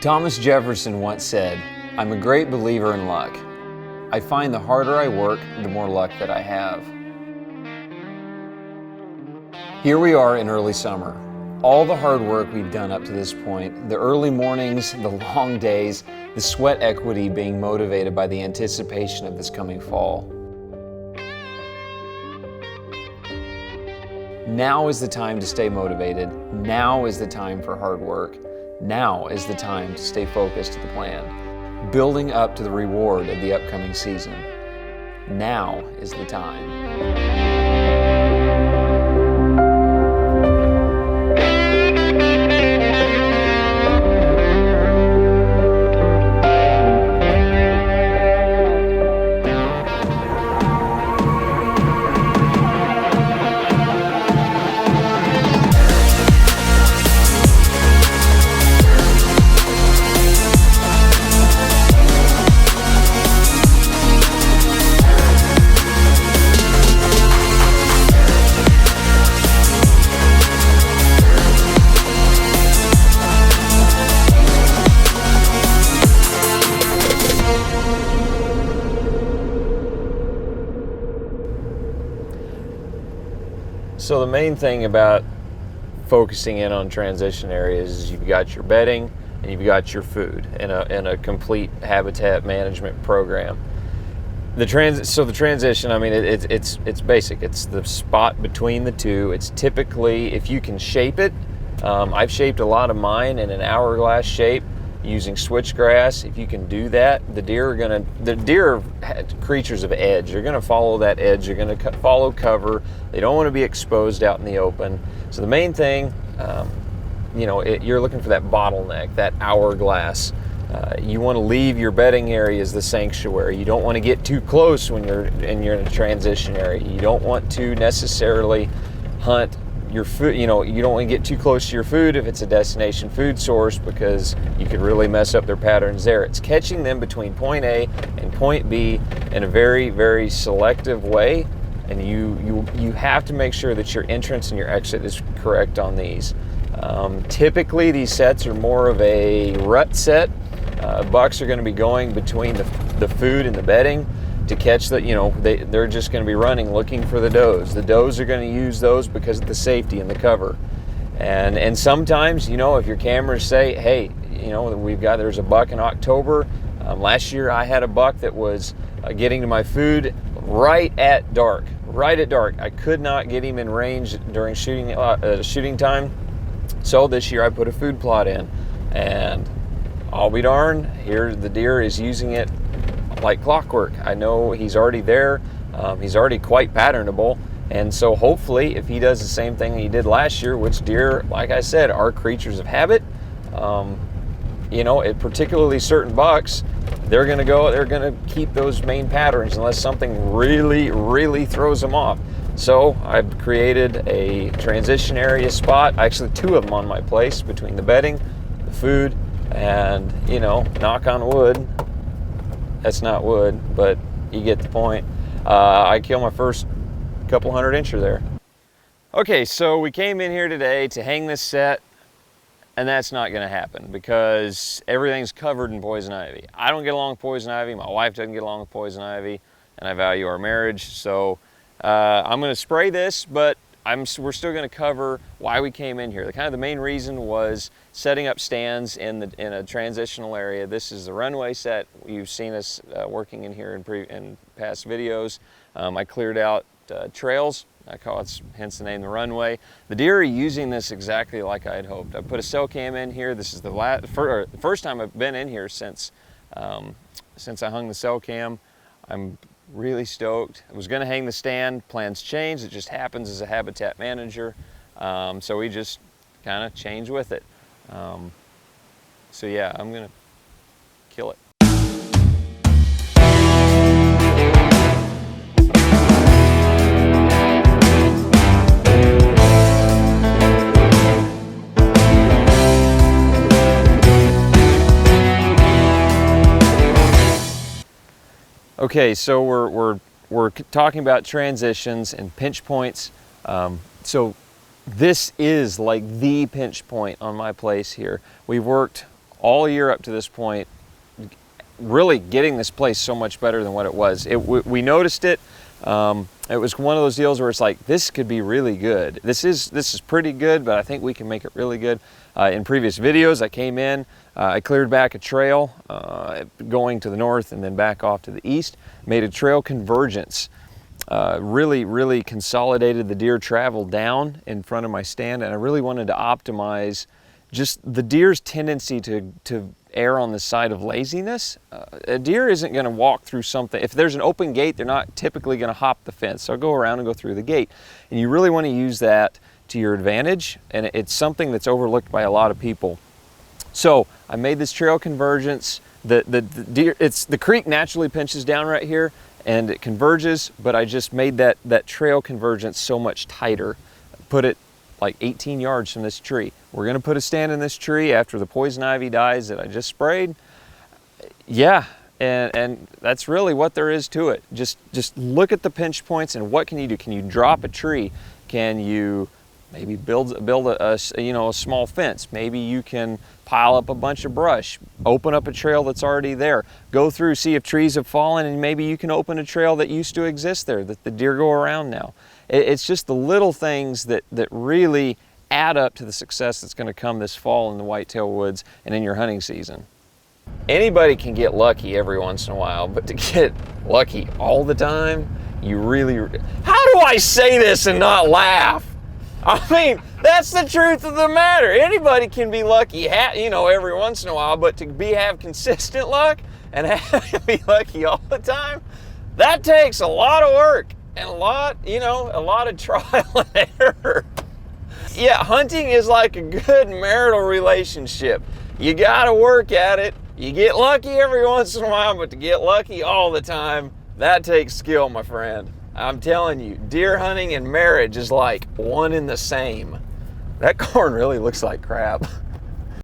Thomas Jefferson once said, "I'm a great believer in luck. I find the harder I work, the more luck that I have." Here we are in early summer. All the hard work we've done up to this point, the early mornings, the long days, the sweat equity being motivated by the anticipation of this coming fall. Now is the time to stay motivated. Now is the time for hard work. Now is the time to stay focused to the plan, building up to the reward of the upcoming season. Now is the time. So the main thing about focusing in on transition areas is you've got your bedding and you've got your food in a complete habitat management program. The transition, I mean, it's basic. It's the spot between the two. It's typically, if you can shape it, I've shaped a lot of mine in an hourglass shape using switchgrass. If you can do that, the deer are creatures of edge. They're gonna follow that edge. They're gonna follow cover. They don't want to be exposed out in the open. So the main thing, you're looking for that bottleneck, that hourglass. You want to leave your bedding area as the sanctuary. You don't want to get too close when you're in a transition area. You don't want to necessarily hunt your food. You don't want to get too close to your food if it's a destination food source, because you could really mess up their patterns there. It's catching them between point A and point B in a very, very selective way, and you have to make sure that your entrance and your exit is correct on these. Typically these sets are more of a rut set. Bucks are going to be going between the food and the bedding to catch they're just going to be running looking for the does. The does are going to use those because of the safety and the cover. And sometimes, if your cameras say, hey, there's a buck in October. Last year I had a buck that was getting to my food right at dark. I could not get him in range during shooting time. So this year I put a food plot in, and I'll be darned, here the deer is using it like clockwork. I know he's already there. He's already quite patternable. And so hopefully if he does the same thing he did last year, which deer, like I said, are creatures of habit, particularly certain bucks, they're gonna keep those main patterns unless something really, really throws them off. So I've created a transition area spot, actually two of them on my place, between the bedding, the food, and knock on wood, that's not wood, but you get the point. I killed my first couple 100-incher there. Okay, so we came in here today to hang this set, and that's not gonna happen because everything's covered in poison ivy. I don't get along with poison ivy, my wife doesn't get along with poison ivy, and I value our marriage. So I'm gonna spray this, but we're still going to cover why we came in here. The main reason was setting up stands in a transitional area. This is the runway set. You've seen us working in here in past videos. I cleared out trails. I call it, hence the name, the runway. The deer are using this exactly like I had hoped. I put a cell cam in here. This is the first time I've been in here since I hung the cell cam. I'm really stoked. I was going to hang the stand. Plans changed. It just happens as a habitat manager. So we just kind of change with it. So yeah, I'm going to kill it. Okay, so we're talking about transitions and pinch points. So this is like the pinch point on my place here. We've worked all year up to this point, really getting this place so much better than what it was. We noticed it. It was one of those deals where it's like, this could be really good. This is pretty good, but I think we can make it really good. In previous videos, I came in, I cleared back a trail going to the north and then back off to the east, made a trail convergence. Really consolidated the deer travel down in front of my stand, and I really wanted to optimize just the deer's tendency to err on the side of laziness. A deer isn't going to walk through something. If there's an open gate, they're not typically going to hop the fence. So go around and go through the gate. And you really want to use that to your advantage, and it's something that's overlooked by a lot of people. So I made this trail convergence. The deer, the creek naturally pinches down right here and it converges, but I just made that trail convergence so much tighter. Put it like 18 yards from this tree. We're gonna put a stand in this tree after the poison ivy dies that I just sprayed. Yeah, and that's really what there is to it. Just look at the pinch points and what can you do? Can you drop a tree? Can you maybe build a small fence? Maybe you can pile up a bunch of brush, open up a trail that's already there, go through, see if trees have fallen, and maybe you can open a trail that used to exist there that the deer go around now. It's just the little things that really add up to the success that's going to come this fall in the whitetail woods and in your hunting season. Anybody can get lucky every once in a while, but to get lucky all the time, you really... How do I say this and not laugh? I mean, that's the truth of the matter. Anybody can be lucky, every once in a while, but to have consistent luck and be lucky all the time, that takes a lot of work and a lot of trial and error. Yeah, hunting is like a good marital relationship. You gotta work at it. You get lucky every once in a while, but to get lucky all the time, that takes skill, my friend. I'm telling you, deer hunting and marriage is like one and the same. That corn really looks like crap.